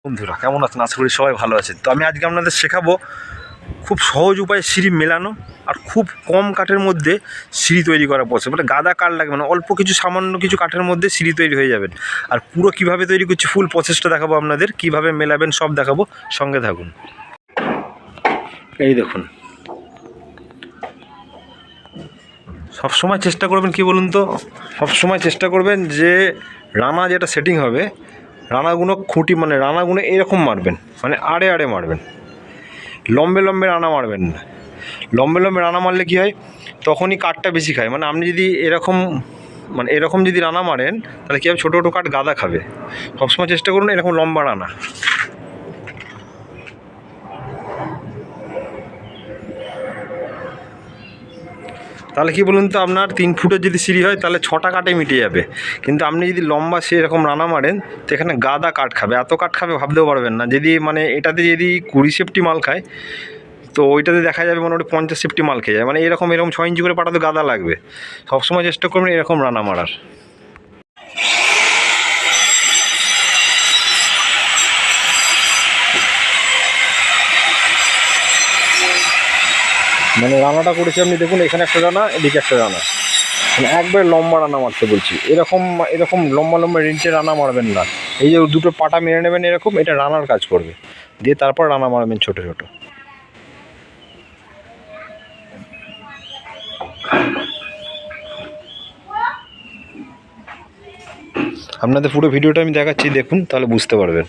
বন্ধুরা কেমন আছেন? আশা করি সবাই ভালো আছেন। তো আমি আজকে আপনাদের শেখাবো খুব সহজ উপায়ে সিঁড়ি মেলানো আর খুব কম কাঠের মধ্যে সিঁড়ি তৈরি করা পসিবল। মানে গাদা কাঠ লাগবে না, অল্প কিছু সামান্য কিছু কাঠের মধ্যে সিঁড়ি তৈরি হয়ে যাবেন। আর পুরো কিভাবে তৈরি করছি ফুল প্রসেসটা দেখাবো আপনাদের, কিভাবে মেলাবেন সব দেখাবো, সঙ্গে থাকুন। এই দেখুন, সবসময় চেষ্টা করবেন কি বলুন তো, সবসময় চেষ্টা করবেন যে রানা যেটা সেটিং হবে, রানাগুলো খুঁটি মানে রানাগুলো এরকম মারবেন, মানে আড়ে আড়ে মারবেন, লম্বে লম্বে রানা মারবেন না। লম্বে লম্বে রানা মারলে কী হয়, তখনই কাঠটা বেশি খায়। মানে আপনি যদি এরকম মানে এরকম যদি রানা মারেন তাহলে কী হবে, ছোটো ছোটো কাঠ গাদা খাবে। সবসময় চেষ্টা করুন এরকম লম্বা রানা। তাহলে কি বলুন তো, আপনার 3 ফুটের যদি সিঁড়ি হয় তাহলে 6টা কাঠে মিটে যাবে। কিন্তু আপনি যদি লম্বা সেরকম রানা মারেন তো এখানে গাদা কাঠ খাবে, এত কাঠ খাবে ভাবতেও পারবেন না। যদি মানে এটাতে যদি 20 সেফটি মাল খায় তো ওইটাতে দেখা যাবে মোটামুটি 50 সেফটি মাল খেয়ে যায়। মানে এরকম 6 ইঞ্চি করে পাটাতে গাদা লাগবে। সবসময় চেষ্টা করবেন এরকম রানা মারার। মানে রানাটা করেছি আপনি দেখুন, এখানে একটা রানা, এদিকে একটা রানা, মানে একবার লম্বা রানা মারতে বলছি। এরকম এরকম লম্বা লম্বা রেঞ্চে রানা মারবেন না। এই যে দুটো পাটা মেরে নেবেন এরকম, এটা রানার কাজ করবে। দিয়ে তারপর রানা মারবেন ছোটো ছোটো। আপনাদের পুরো ভিডিওটা আমি দেখাচ্ছি, দেখুন তাহলে বুঝতে পারবেন।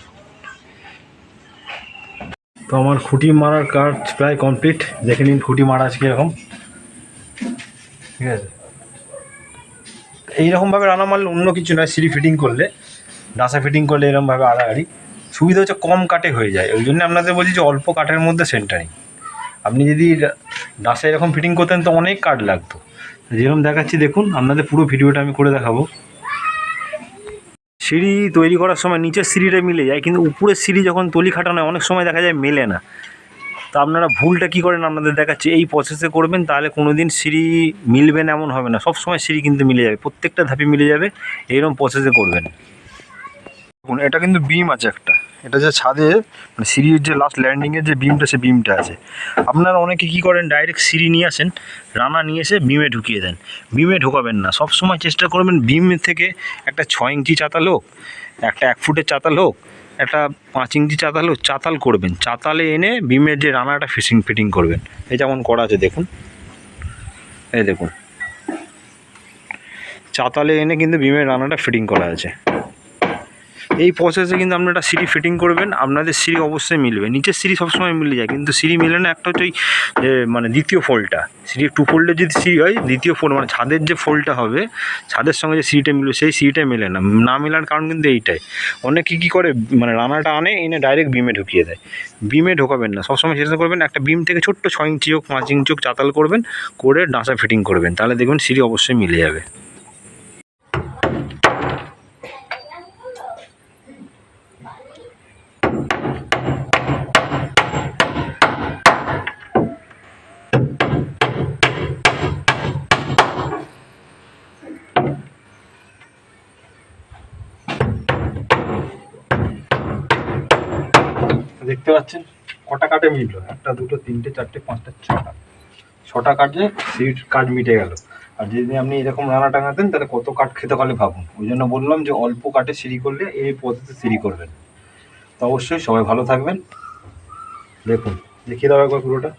তো আমার খুঁটি মারার কাজ প্রায় কমপ্লিট, দেখে নিন খুঁটি মারা আছে কীরকম। ঠিক আছে, এইরকমভাবে রানা মারলে অন্য কিছু নয়, সিঁড়ি ফিটিং করলে, ডাসা ফিটিং করলে এরকমভাবে আড়াআড়ি সুবিধা হচ্ছে, কম কাটে হয়ে যায়। ওই জন্য আপনাদের বলছি যে অল্প কাঠের মধ্যে সেন্টারিং। আপনি যদি ডাসা এরকম ফিটিং করতেন তো অনেক কাঠ লাগতো। যেরকম দেখাচ্ছি দেখুন, আপনাদের পুরো ভিডিওটা আমি করে দেখাবো। সিঁড়ি তৈরি করার সময় নিচের সিঁড়িটা মিলে যায়, কিন্তু উপরের সিঁড়ি যখন তলি খাটানো হয় অনেক সময় দেখা যায় মেলে না। তো আপনারা ভুলটা কী করেন আপনাদের দেখাচ্ছি, এই প্রসেসে করবেন তাহলে কোনো দিন সিঁড়ি মিলবে না এমন হবে না। সব সময় সিঁড়ি কিন্তু মিলে যাবে, প্রত্যেকটা ধাপি মিলে যাবে। এইরকম প্রসেসে করবেন। দেখুন এটা কিন্তু বিম আছে একটা, এটা যে ছাদে মানে সিঁড়ির যে লাস্ট ল্যান্ডিংয়ের যে বিমটা, সে বিমটা আছে। আপনারা অনেকে কী করেন, ডাইরেক্ট সিঁড়ি নিয়ে আসেন, রানা নিয়ে এসে বিমে ঢুকিয়ে দেন। বিমে ঢোকাবেন না, সব সময় চেষ্টা করবেন বিম থেকে একটা 6 ইঞ্চি চাতাল হোক, একটা 1 ফুটের চাতাল হোক, একটা 5 ইঞ্চি চাতাল হোক, চাতাল করবেন। চাতালে এনে বিমের যে রানাটা ফিটিং করবেন। এই যেমন করা আছে দেখুন, এই দেখুন, চাতালে এনে কিন্তু বিমের রানাটা ফিটিং করা আছে। এই প্রসেসে কিন্তু আপনারা সিঁড়ি ফিটিং করবেন, আপনাদের সিঁড়ি অবশ্যই মিলবে। নিচের সিঁড়ি সবসময় মিলে যায়, কিন্তু সিঁড়ি মিলে না একটা হচ্ছে ওই মানে দ্বিতীয় ফোল্ডটা, সিঁড়ি 2 ফোল্ডের যদি সিঁড়ি হয়, দ্বিতীয় ফোল্ড মানে ছাদের যে ফোল্ডটা হবে, ছাদের সঙ্গে যে সিঁড়িটা মিলবে সেই সিঁড়িটা মেলে না। না মেলার কারণ কিন্তু এইটাই। অনেকে কী করে, মানে রানাটা আনে, এনে ডাইরেক্ট বিমে ঢুকিয়ে দেয়। বিমে ঢোকাবেন না, সবসময় চেষ্টা করবেন একটা বিম থেকে ছোট্ট 6 ইঞ্চি হোক, 5 ইঞ্চি হোক চাতাল করবেন, করে ডাঁসা ফিটিং করবেন, তাহলে দেখবেন সিঁড়ি অবশ্যই মিলে যাবে। দেখতে পাচ্ছেন কটা কাঠে মিটলো, 1 2 3 4 5 6টা কাঠে সিট কাঠ মিটে গেল। আর যদি আপনি এরকম রানা টাঙাতেন তাহলে কত কাঠ খেতে পারলে ভাবুন। ওই জন্য বললাম যে অল্প কাঠে সিঁড়ি করলে এই পদ্ধতিতে সিঁড়ি করবেন। তো অবশ্যই সবাই ভালো থাকবেন। দেখুন দেখিয়ে দাও একবার পুরোটা।